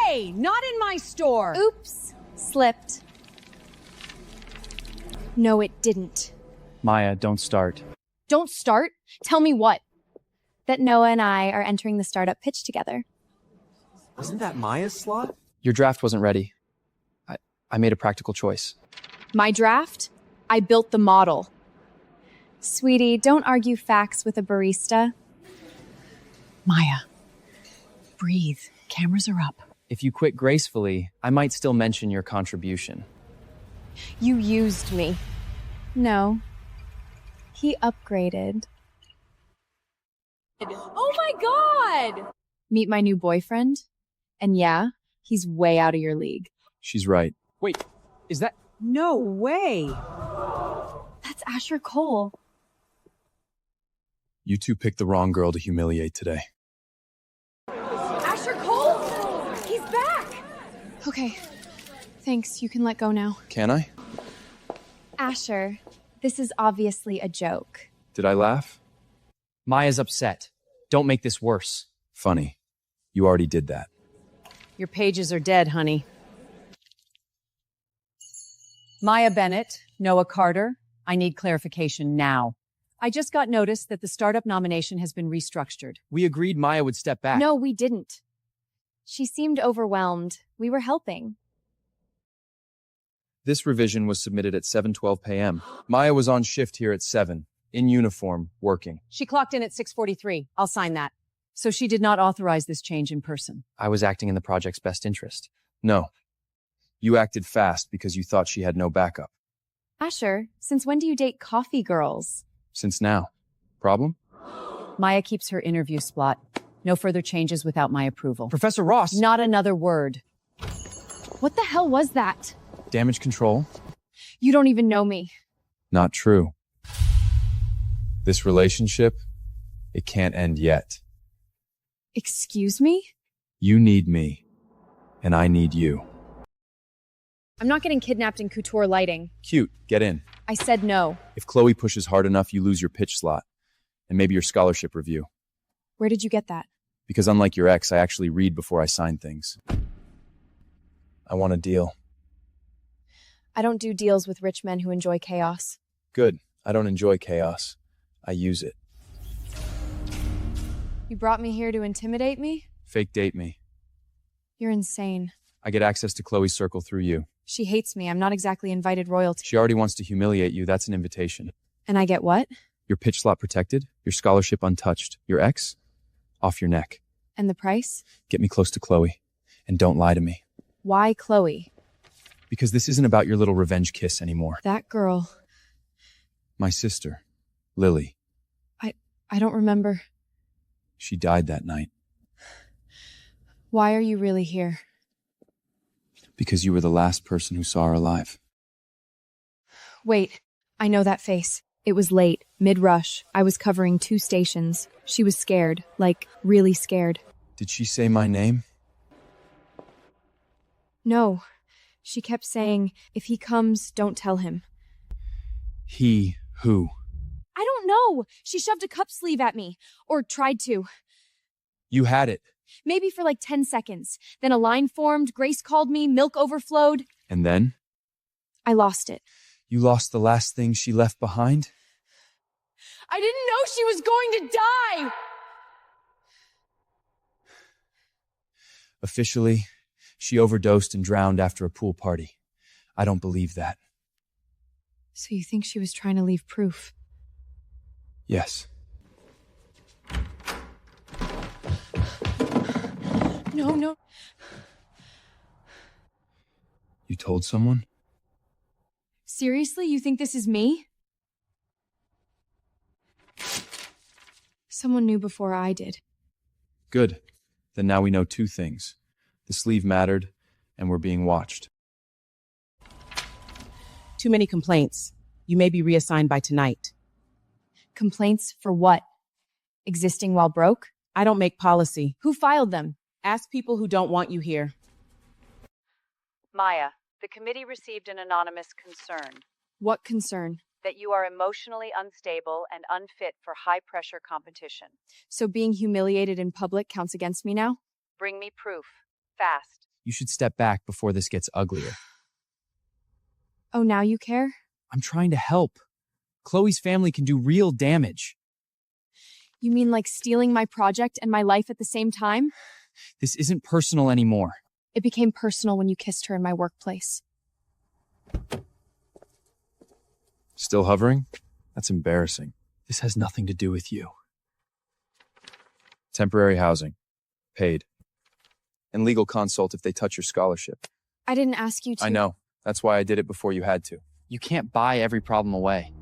Hey, not in my store! Oops, slipped. No, it didn't. Maya, don't start. Don't start? Tell me what? That Noah and I are entering the startup pitch together. Wasn't that Maya's slot? Your draft wasn't ready. I made a practical choice. My draft? I built the model. Sweetie, don't argue facts with a barista. Maya, breathe. Cameras are up. If you quit gracefully, I might still mention your contribution. You used me. No. He upgraded. Oh my God! Meet my new boyfriend? And yeah, he's way out of your league. She's right. Wait, is that... No way! That's Asher Cole. You two picked the wrong girl to humiliate today. Asher Cole? He's back! Okay. Thanks, you can let go now. Can I? Asher, this is obviously a joke. Did I laugh? Maya's upset. Don't make this worse. Funny. You already did that. Your pages are dead, honey. Maya Bennett, Noah Carter, I need clarification now. I just got notice that the startup nomination has been restructured. We agreed Maya would step back. No, we didn't. She seemed overwhelmed. We were helping. This revision was submitted at 7:12 p.m. Maya was on shift here at 7, in uniform, working. She clocked in at 6:43. I'll sign that. So she did not authorize this change in person. I was acting in the project's best interest. No. You acted fast because you thought she had no backup. Asher, since when do you date coffee girls? Since now. Problem? Maya keeps her interview slot. No further changes without my approval. Professor Ross! Not another word. What the hell was that? Damage control? You don't even know me. Not true. This relationship, it can't end yet. Excuse me? You need me, and I need you. I'm not getting kidnapped in couture lighting. Cute, get in. I said no. If Chloe pushes hard enough, you lose your pitch slot, and maybe your scholarship review. Where did you get that? Because unlike your ex, I actually read before I sign things. I want a deal. I don't do deals with rich men who enjoy chaos. Good. I don't enjoy chaos. I use it. You brought me here to intimidate me? Fake date me. You're insane. I get access to Chloe's circle through you. She hates me. I'm not exactly invited royalty. She already wants to humiliate you. That's an invitation. And I get what? Your pitch slot protected, your scholarship untouched, your ex off your neck. And the price? Get me close to Chloe, and don't lie to me. Why Chloe? Because this isn't about your little revenge kiss anymore. That girl. My sister, Lily. I don't remember. She died that night. Why are you really here? Because you were the last person who saw her alive. Wait, I know that face. It was late, mid-rush. I was covering 2 stations. She was scared, like, really scared. Did she say my name? No. She kept saying, if he comes, don't tell him. He who? I don't know. She shoved a cup sleeve at me. Or tried to. You had it. Maybe for like 10 seconds. Then a line formed, Grace called me, milk overflowed. And then? I lost it. You lost the last thing she left behind? I didn't know she was going to die! Officially, she overdosed and drowned after a pool party. I don't believe that. So you think she was trying to leave proof? Yes. No. You told someone? Seriously, you think this is me? Someone knew before I did. Good. Then now we know 2 things. The sleeve mattered, and we're being watched. Too many complaints. You may be reassigned by tonight. Complaints for what? Existing while broke? I don't make policy. Who filed them? Ask people who don't want you here. Maya, the committee received an anonymous concern What concern? that you are emotionally unstable and unfit for high-pressure competition. So being humiliated in public counts against me now? Bring me proof. Fast. You should step back before this gets uglier. Oh, now you care? I'm trying to help. Chloe's family can do real damage. You mean like stealing my project and my life at the same time? This isn't personal anymore. It became personal when you kissed her in my workplace. Still hovering? That's embarrassing. This has nothing to do with you. Temporary housing. Paid. And legal consult if they touch your scholarship. I didn't ask you to. I know. That's why I did it before you had to. You can't buy every problem away.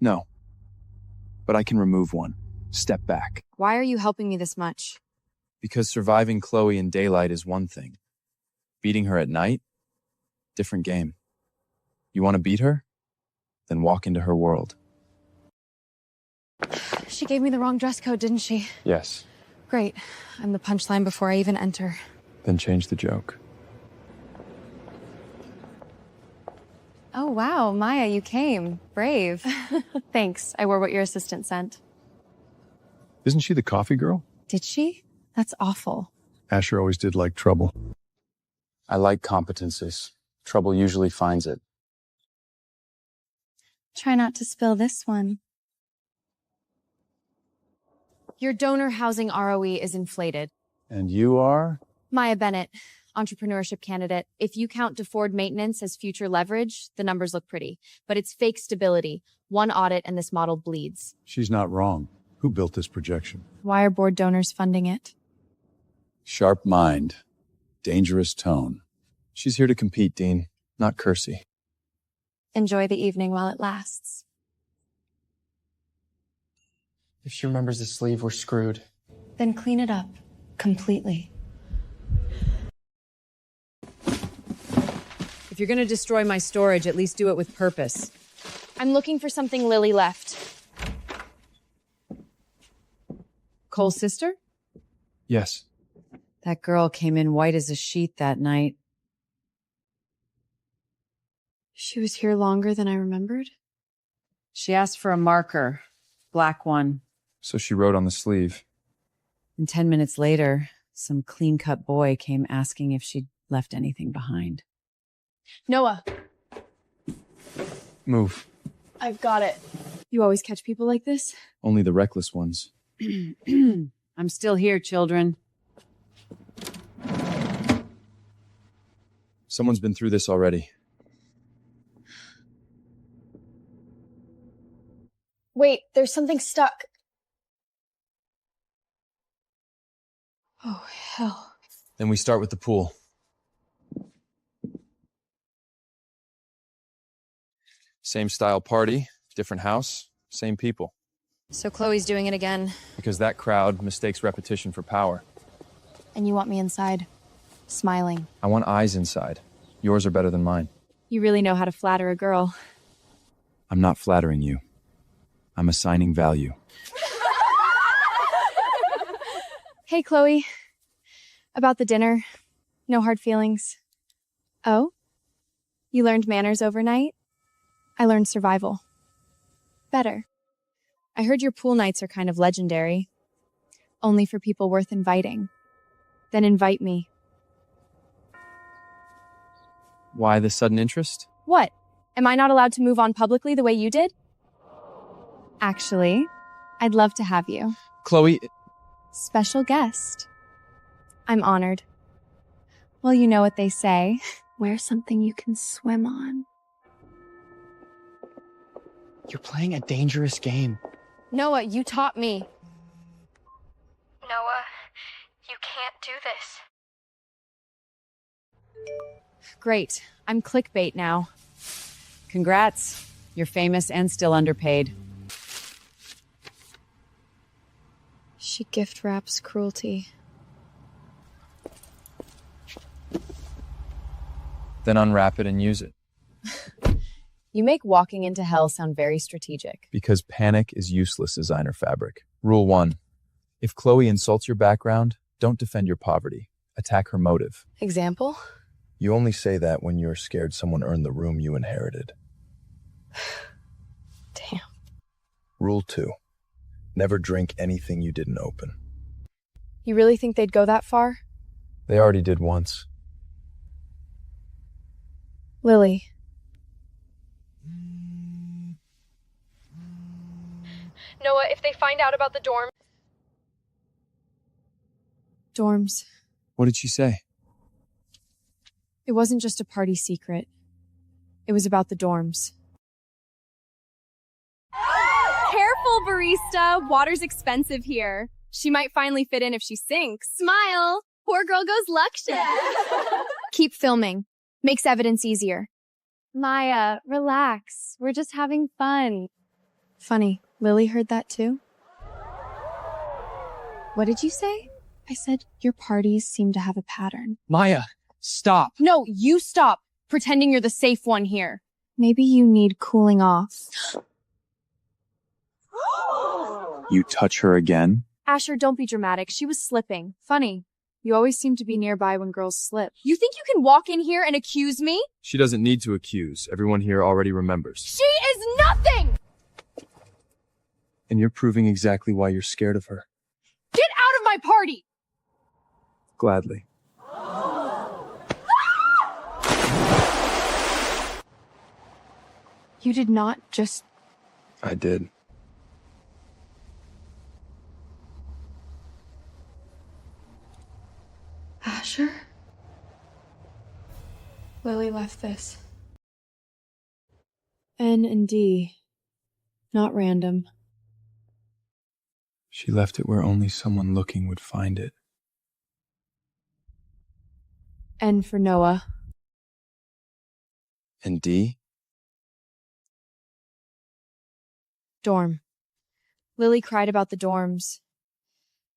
No. But I can remove one. Step back. Why are you helping me this much? Because surviving Chloe in daylight is one thing. Beating her at night? Different game. You want to beat her? Then walk into her world. She gave me the wrong dress code, didn't she? Yes. Great. I'm the punchline before I even enter. Then change the joke. Oh, wow. Maya, you came. Brave. Thanks. I wore what your assistant sent. Isn't she the coffee girl? Did she? That's awful. Asher always did like trouble. I like competences. Trouble usually finds it. Try not to spill this one. Your donor housing ROE is inflated. And you are? Maya Bennett, entrepreneurship candidate. If you count deferred maintenance as future leverage, the numbers look pretty. But it's fake stability. One audit and this model bleeds. She's not wrong. Who built this projection? Why are board donors funding it? Sharp mind. Dangerous tone. She's here to compete, Dean, not Kersey. Enjoy the evening while it lasts. If she remembers the sleeve, we're screwed. Then clean it up. Completely. If you're going to destroy my storage, at least do it with purpose. I'm looking for something Lily left. Cole's sister? Yes. That girl came in white as a sheet that night. She was here longer than I remembered? She asked for a marker, black one. So she wrote on the sleeve. And 10 minutes later, some clean-cut boy came asking if she'd left anything behind. Noah, Move. I've got it. You always catch people like this? Only the reckless ones. I'm still here, children. Someone's been through this already. Wait, there's something stuck. Oh, hell. Then we start with the pool. Same style party, different house, same people. So Chloe's doing it again. Because that crowd mistakes repetition for power. And you want me inside, smiling. I want eyes inside. Yours are better than mine. You really know how to flatter a girl. I'm not flattering you. I'm assigning value. Hey, Chloe. About the dinner. No hard feelings. Oh? You learned manners overnight? I learned survival. Better. I heard your pool nights are kind of legendary. Only for people worth inviting. Then invite me. Why the sudden interest? What? Am I not allowed to move on publicly the way you did? Actually, I'd love to have you. Chloe... Special guest. I'm honored. Well, you know what they say. Wear something you can swim on. You're playing a dangerous game. Noah, you taught me. Noah, you can't do this. Great. I'm clickbait now. Congrats. You're famous and still underpaid. She gift wraps cruelty. Then unwrap it and use it. You make walking into hell sound very strategic. Because panic is useless designer fabric. Rule 1. If Chloe insults your background, don't defend your poverty. Attack her motive. Example? You only say that when you're scared someone earned the room you inherited. Damn. Rule 2. Never drink anything you didn't open. You really think they'd go that far? They already did once. Lily. Noah, if they find out about the dorm... Dorms. What did she say? It wasn't just a party secret. It was about the dorms. Careful, barista. Water's expensive here. She might finally fit in if she sinks. Smile. Poor girl goes Luxia. Keep filming. Makes evidence easier. Maya, relax. We're just having fun. Funny, Lily heard that too? What did you say? I said, your parties seem to have a pattern. Maya, stop. No, you stop pretending you're the safe one here. Maybe you need cooling off. You touch her again? Asher, don't be dramatic. She was slipping. Funny. You always seem to be nearby when girls slip. You think you can walk in here and accuse me? She doesn't need to accuse. Everyone here already remembers. She is nothing! And you're proving exactly why you're scared of her. Get out of my party! Gladly. You did not just... I did. Asher? Lily left this. N and D. Not random. She left it where only someone looking would find it. N for Noah. And D? Dorm. Lily cried about the dorms.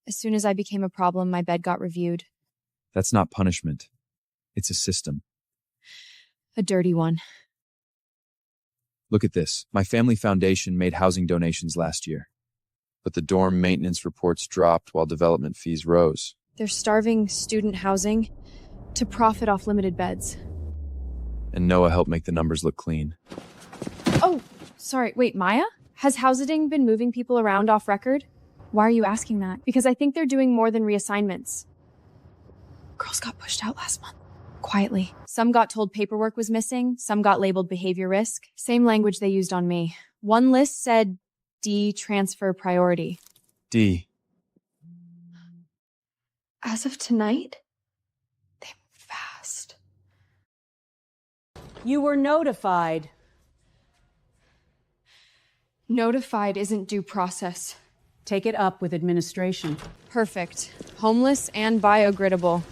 As soon as I became a problem, my bed got reviewed. That's not punishment. It's a system. A dirty one. Look at this. My family foundation made housing donations last year. But the dorm maintenance reports dropped while development fees rose. They're starving student housing to profit off limited beds. And Noah helped make the numbers look clean. Oh, sorry. Wait, Maya? Has housing been moving people around off record? Why are you asking that? Because I think they're doing more than reassignments. Girls got pushed out last month. Quietly. Some got told paperwork was missing. Some got labeled behavior risk. Same language they used on me. One list said D, transfer priority. D. As of tonight, they move fast. You were notified. Notified isn't due process. Take it up with administration. Perfect. Homeless and biogridable.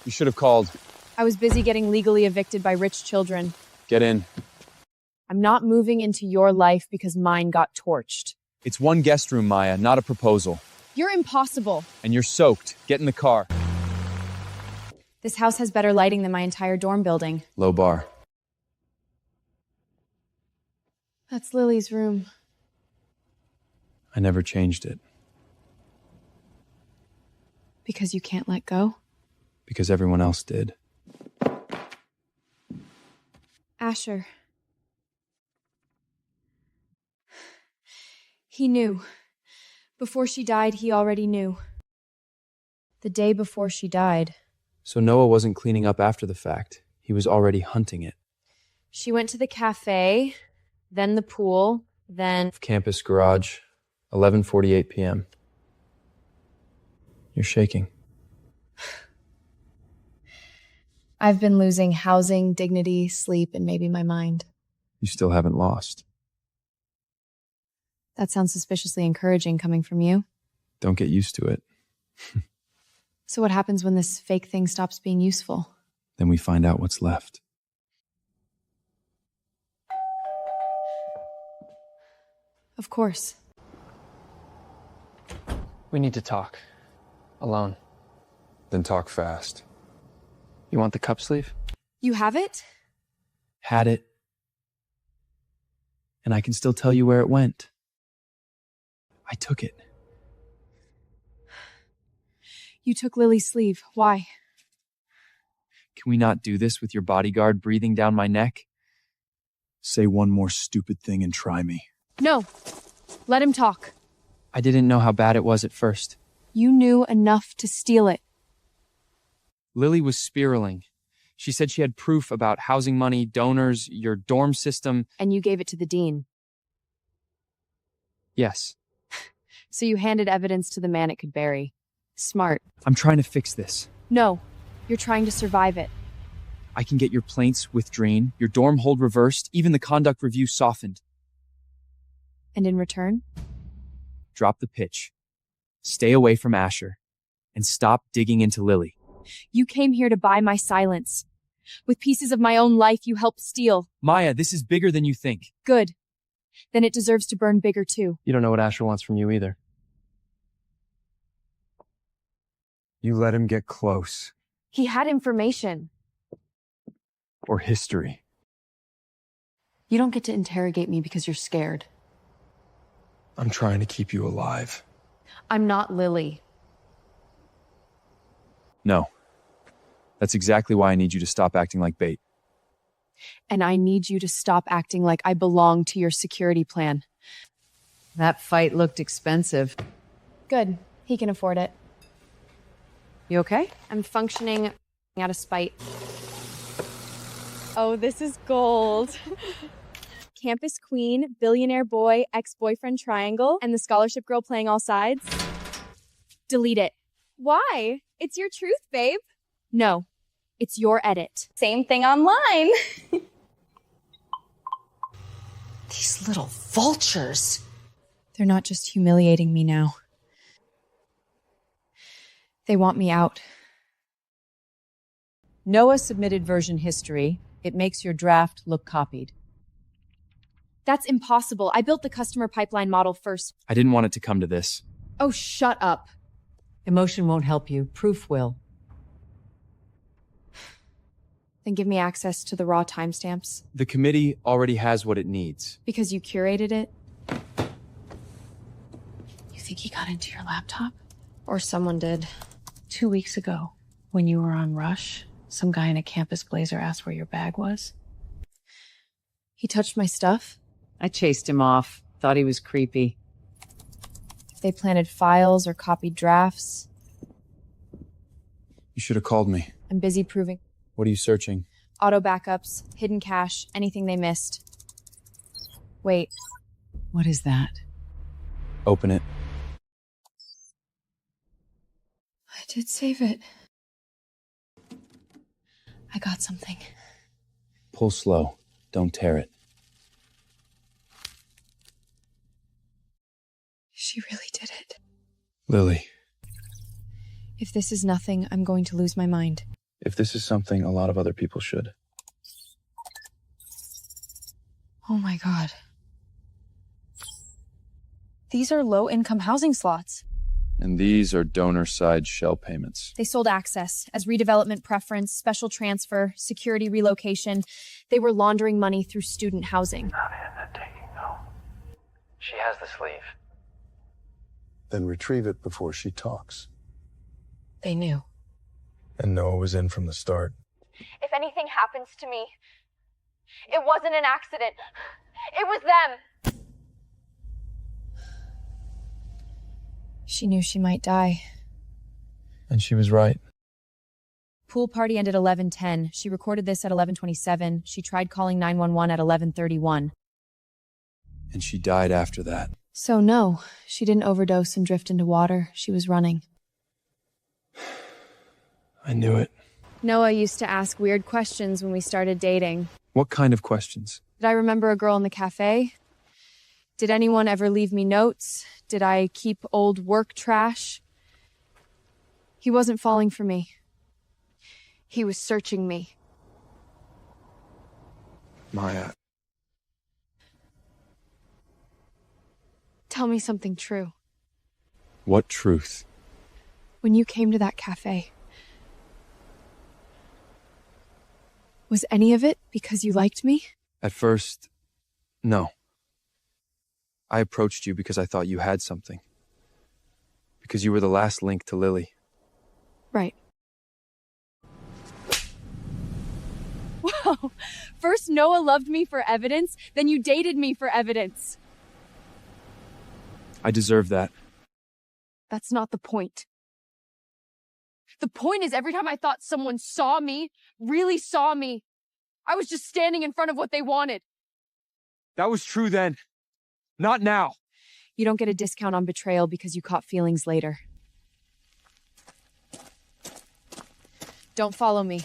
You should have called. I was busy getting legally evicted by rich children. Get in. I'm not moving into your life because mine got torched. It's one guest room, Maya, not a proposal. You're impossible. And you're soaked. Get in the car. This house has better lighting than my entire dorm building. Low bar. That's Lily's room. I never changed it. Because you can't let go? Because everyone else did. Asher. He knew. Before she died, he already knew. The day before she died. So Noah wasn't cleaning up after the fact. He was already hunting it. She went to the cafe, then the pool, then... Campus garage, 11:48 p.m. You're shaking. I've been losing housing, dignity, sleep, and maybe my mind. You still haven't lost. That sounds suspiciously encouraging coming from you. Don't get used to it. So what happens when this fake thing stops being useful? Then we find out what's left. Of course. We need to talk. Alone. Then talk fast. You want the cup sleeve? You have it? Had it. And I can still tell you where it went. I took it. You took Lily's sleeve. Why? Can we not do this with your bodyguard breathing down my neck? Say one more stupid thing and try me. No. Let him talk. I didn't know how bad it was at first. You knew enough to steal it. Lily was spiraling. She said she had proof about housing money, donors, your dorm system. And you gave it to the dean. Yes. So you handed evidence to the man it could bury. Smart. I'm trying to fix this. No, you're trying to survive it. I can get your plaints withdrawn, your dorm hold reversed, even the conduct review softened. And in return? Drop the pitch. Stay away from Asher. And stop digging into Lily. You came here to buy my silence. With pieces of my own life you helped steal. Maya, this is bigger than you think. Good. Then it deserves to burn bigger too. You don't know what Asher wants from you either. You let him get close. He had information. Or history. You don't get to interrogate me because you're scared. I'm trying to keep you alive. I'm not Lily. No. That's exactly why I need you to stop acting like bait. And I need you to stop acting like I belong to your security plan. That fight looked expensive. Good. He can afford it. You okay? I'm functioning out of spite. Oh, this is gold. Campus queen, billionaire boy, ex-boyfriend triangle, and the scholarship girl playing all sides. Delete it. Why? It's your truth, babe. No, it's your edit. Same thing online. These little vultures. They're not just humiliating me now. They want me out. Noah submitted version history. It makes your draft look copied. That's impossible. I built the customer pipeline model first. I didn't want it to come to this. Oh, shut up. Emotion won't help you. Proof will. Then give me access to the raw timestamps. The committee already has what it needs. Because you curated it? You think he got into your laptop? Or someone did. 2 weeks ago, when you were on Rush, some guy in a campus blazer asked where your bag was. He touched my stuff? I chased him off. Thought he was creepy. If they planted files or copied drafts. You should have called me. I'm busy proving. What are you searching? Auto backups, hidden cache, anything they missed. Wait. What is that? Open it. I did save it. I got something. Pull slow. Don't tear it. She really did it. Lily, If this is nothing, I'm going to lose my mind. If this is something, a lot of other people should. Oh my god. These are low-income housing slots. and these are donor-side shell payments. They sold access as redevelopment preference, special transfer, security relocation. They were laundering money through student housing. Not in the taking, no. She has the sleeve. Then retrieve it before she talks. They knew. And Noah was in from the start. If anything happens to me, it wasn't an accident. It was them. She knew she might die. And she was right. Pool party ended 11:10. She recorded this at 11:27. She tried calling 911 at 11:31. And she died after that. So no, she didn't overdose and drift into water. She was running. I knew it. Noah used to ask weird questions when we started dating. What kind of questions? Did I remember a girl in the cafe? Did anyone ever leave me notes? Did I keep old work trash? He wasn't falling for me. He was searching me. Maya. Tell me something true. What truth? When you came to that cafe, was any of it because you liked me? At first, no. I approached you because I thought you had something. Because you were the last link to Lily. Right. Whoa! First Noah loved me for evidence, then you dated me for evidence. I deserve that. That's not the point. The point is, every time I thought someone saw me, really saw me, I was just standing in front of what they wanted. That was true then. Not now. You don't get a discount on betrayal because you caught feelings later. Don't follow me.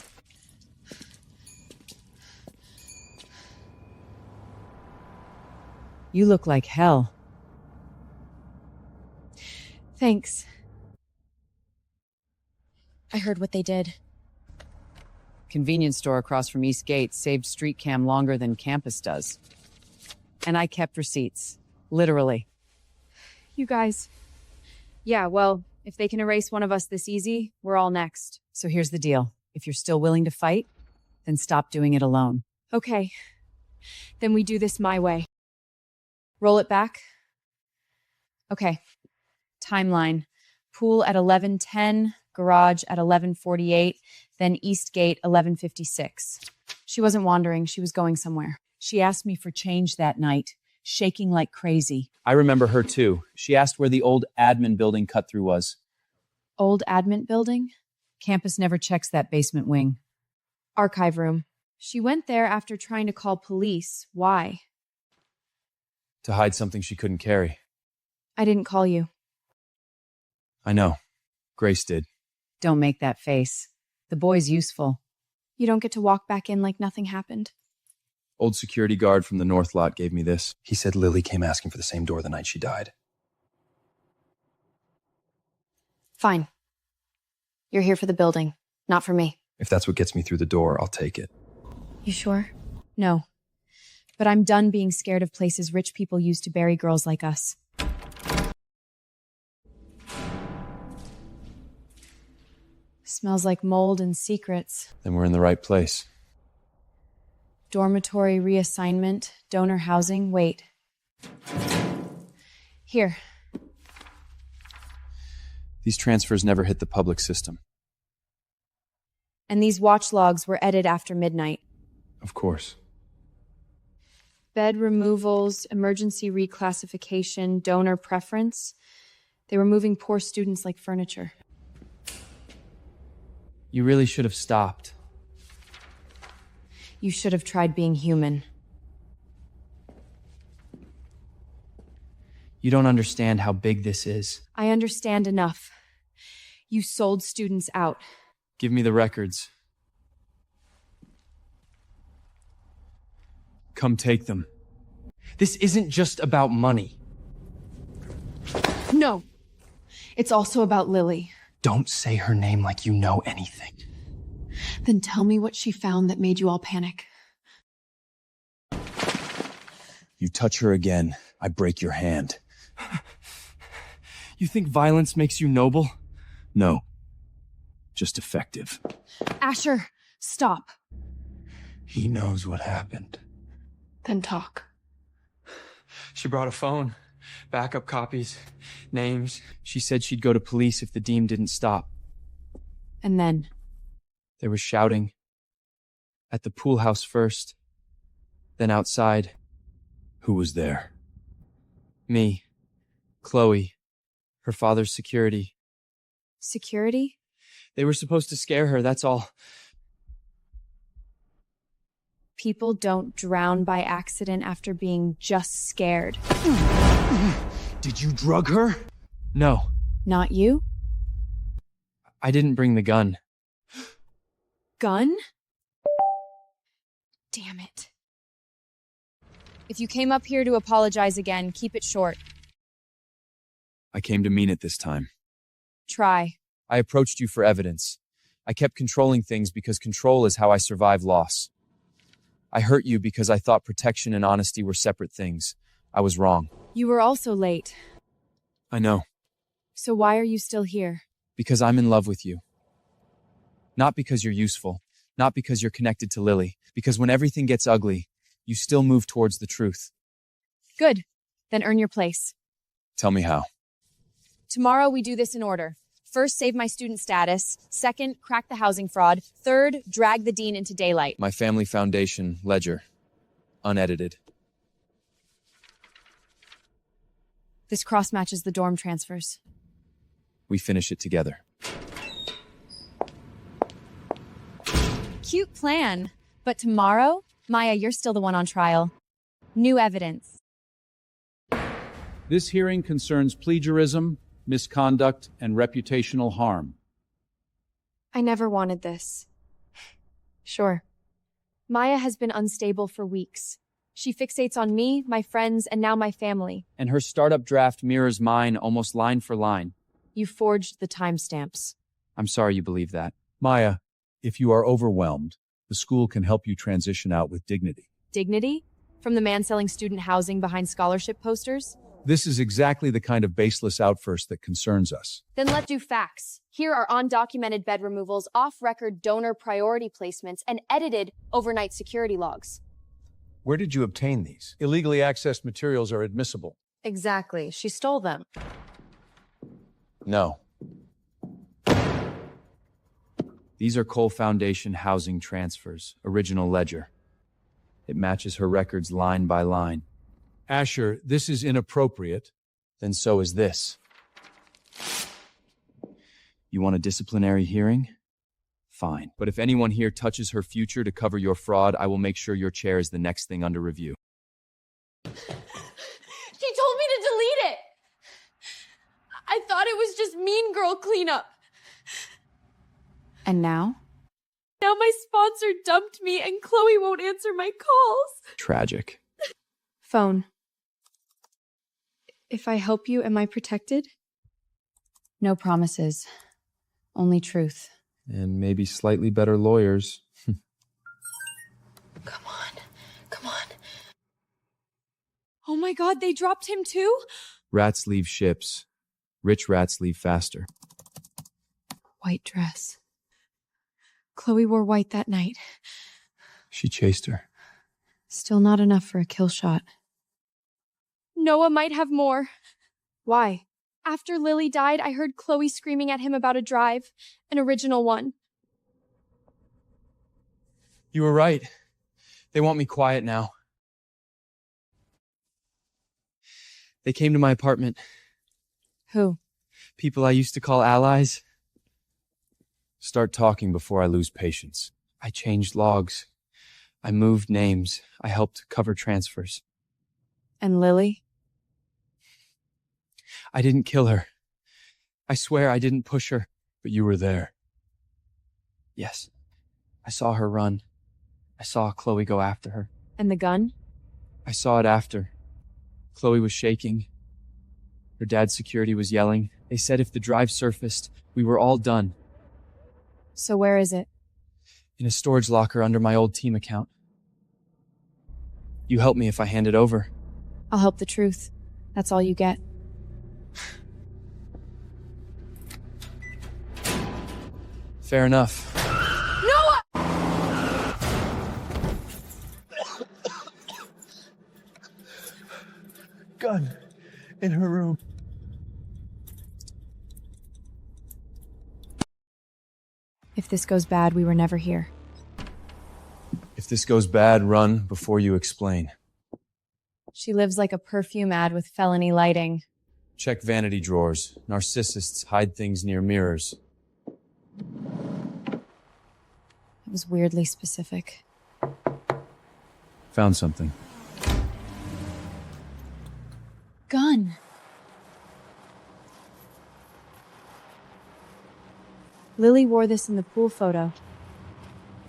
You look like hell. Thanks. I heard what they did. Convenience store across from East Gate saved street cam longer than campus does. And I kept receipts. Literally. You guys. Yeah, well, if they can erase one of us this easy, we're all next. So here's the deal. If you're still willing to fight, then stop doing it alone. Okay. Then we do this my way. Roll it back. Okay. Timeline. Pool at 11:10, garage at 11:48, then East Gate 11:56. She wasn't wandering, she was going somewhere. She asked me for change that night, shaking like crazy. I remember her too. She asked where the old admin building cut-through was. Old admin building? Campus never checks that basement wing. Archive room. She went there after trying to call police. Why? To hide something she couldn't carry. I didn't call you. I know. Grace did. Don't make that face. The boy's useful. You don't get to walk back in like nothing happened. Old security guard from the North Lot gave me this. He said Lily came asking for the same door the night she died. Fine. You're here for the building, not for me. If that's what gets me through the door, I'll take it. You sure? No. But I'm done being scared of places rich people use to bury girls like us. Smells like mold and secrets. Then we're in the right place. Dormitory reassignment, donor housing, wait. Here. These transfers never hit the public system. And these watch logs were edited after midnight. Of course. Bed removals, emergency reclassification, donor preference. They were moving poor students like furniture. You really should have stopped. You should have tried being human. You don't understand how big this is. I understand enough. You sold students out. Give me the records. Come take them. This isn't just about money. No. It's also about Lily. Don't say her name like you know anything. Then tell me what she found that made you all panic. You touch her again, I break your hand. You think violence makes you noble? No. Just effective. Asher, stop. He knows what happened. Then talk. She brought a phone, backup copies, names. She said she'd go to police if the dean didn't stop. And then? There was shouting. At the pool house first, then outside. Who was there? Me, Chloe, her father's security. Security? They were supposed to scare her, that's all. People don't drown by accident after being just scared. Did you drug her? No. Not you? I didn't bring the gun. Gun? Damn it. If you came up here to apologize again, keep it short. I came to mean it this time. Try. I approached you for evidence. I kept controlling things because control is how I survive loss. I hurt you because I thought protection and honesty were separate things. I was wrong. You were also late. I know. So why are you still here? Because I'm in love with you. Not because you're useful. Not because you're connected to Lily. Because when everything gets ugly, you still move towards the truth. Good. Then earn your place. Tell me how. Tomorrow we do this in order. First, save my student status. Second, crack the housing fraud. Third, drag the dean into daylight. My family foundation, ledger. Unedited. This cross matches the dorm transfers. We finish it together. Cute plan. But tomorrow, Maya, you're still the one on trial. New evidence. This hearing concerns plagiarism, misconduct, and reputational harm. I never wanted this. Sure. Maya has been unstable for weeks. She fixates on me, my friends, and now my family. And her startup draft mirrors mine almost line for line. You forged the timestamps. I'm sorry you believe that. Maya, if you are overwhelmed, the school can help you transition out with dignity. Dignity? From the man selling student housing behind scholarship posters? This is exactly the kind of baseless outburst that concerns us. Then let's do facts. Here are undocumented bed removals, off-record donor priority placements, and edited overnight security logs. Where did you obtain these? Illegally accessed materials are admissible. Exactly. She stole them. No. These are Cole Foundation housing transfers, original ledger. It matches her records line by line. Asher, this is inappropriate. Then so is this. You want a disciplinary hearing? Fine. But if anyone here touches her future to cover your fraud, I will make sure your chair is the next thing under review. She told me to delete it. I thought it was just mean girl cleanup. And now? Now my sponsor dumped me and Chloe won't answer my calls. Tragic. Phone. If I help you, am I protected? No promises. Only truth. And maybe slightly better lawyers. Come on. Come on. Oh my god, they dropped him too? Rats leave ships. Rich rats leave faster. White dress. Chloe wore white that night. She chased her. Still not enough for a kill shot. Noah might have more. Why? After Lily died, I heard Chloe screaming at him about a drive. An original one. You were right. They want me quiet now. They came to my apartment. Who? People I used to call allies. Start talking before I lose patience. I changed logs. I moved names. I helped cover transfers. And Lily? I didn't kill her. I swear I didn't push her. But you were there. Yes. I saw her run. I saw Chloe go after her. And the gun? I saw it after. Chloe was shaking. Her dad's security was yelling. They said if the drive surfaced, we were all done. So where is it? In a storage locker under my old team account. You help me if I hand it over. I'll help the truth. That's all you get. Fair enough. Noah! Gun in her room. If this goes bad, we were never here. If this goes bad, run before you explain. She lives like a perfume ad with felony lighting. Check vanity drawers. Narcissists hide things near mirrors. It was weirdly specific. Found something. Gun. Lily wore this in the pool photo.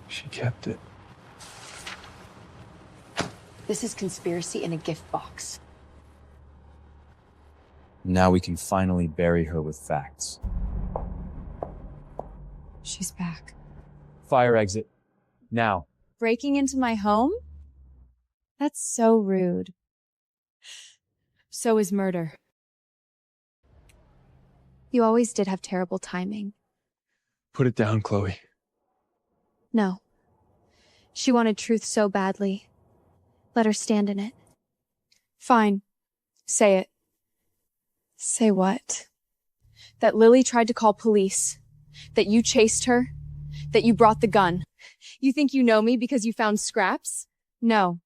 She kept it. This is conspiracy in a gift box. Now we can finally bury her with facts. She's back. Fire exit. Now. Breaking into my home? That's so rude. So is murder. You always did have terrible timing. Put it down, Chloe. No. She wanted truth so badly. Let her stand in it. Fine. Say it. Say what? That Lily tried to call police. That you chased her. That you brought the gun. You think you know me because you found scraps? No.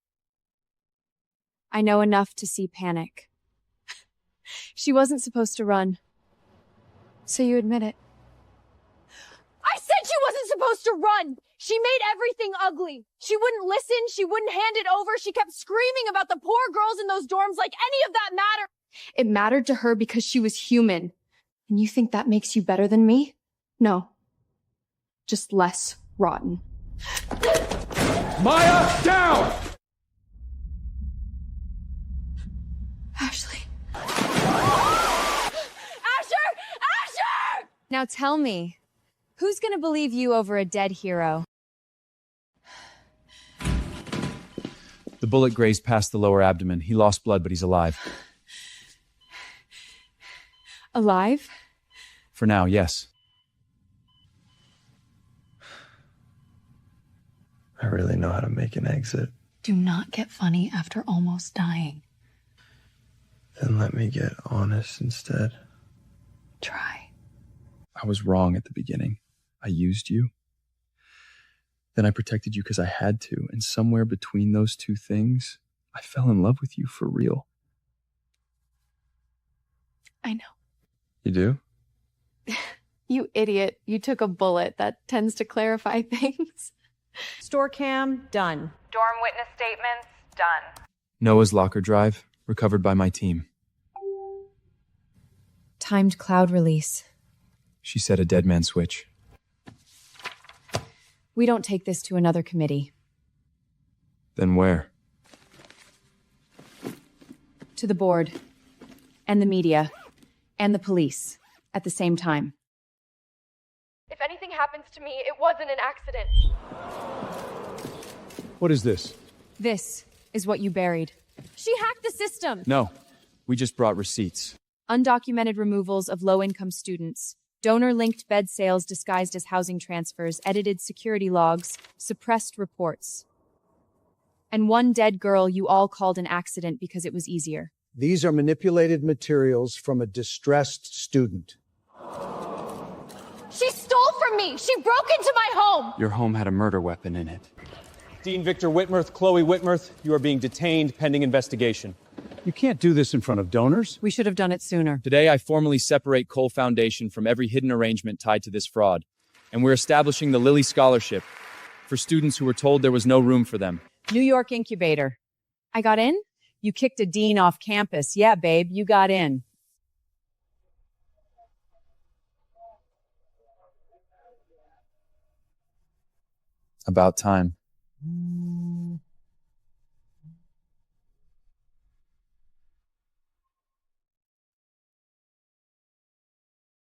I know enough to see panic. She wasn't supposed to run. So you admit it. I said she wasn't supposed to run? She made everything ugly. She wouldn't listen. She wouldn't hand it over. She kept screaming about the poor girls in those dorms like any of that mattered. It mattered to her because she was human. And you think that makes you better than me? No. Just less rotten. Maya, down! Ashley. Asher! Asher! Now tell me, who's gonna believe you over a dead hero? The bullet grazed past the lower abdomen. He lost blood, but he's alive. Alive? For now, yes. I really know how to make an exit. Do not get funny after almost dying. Then let me get honest instead. Try. I was wrong at the beginning. I used you. Then I protected you because I had to. And somewhere between those two things, I fell in love with you for real. I know. You do? You idiot. You took a bullet. That tends to clarify things. Store cam, done. Dorm witness statements, done. Noah's locker drive, recovered by my team. Timed cloud release. She said a dead man switch. We don't take this to another committee. Then where? To the board. And the media. And the police. At the same time. If anything happens to me, it wasn't an accident. What is this? This is what you buried. She hacked the system. No, we just brought receipts. Undocumented removals of low-income students. Donor-linked bed sales disguised as housing transfers, edited security logs, suppressed reports. And one dead girl you all called an accident because it was easier. These are manipulated materials from a distressed student. She stole from me. She broke into my home. Your home had a murder weapon in it. Dean Victor Whitmerth, Chloe Whitmerth, you are being detained pending investigation. You can't do this in front of donors. We should have done it sooner. Today, I formally separate Cole Foundation from every hidden arrangement tied to this fraud. And we're establishing the Lilly Scholarship for students who were told there was no room for them. New York Incubator. I got in? You kicked a dean off campus. Yeah, babe, you got in. About time.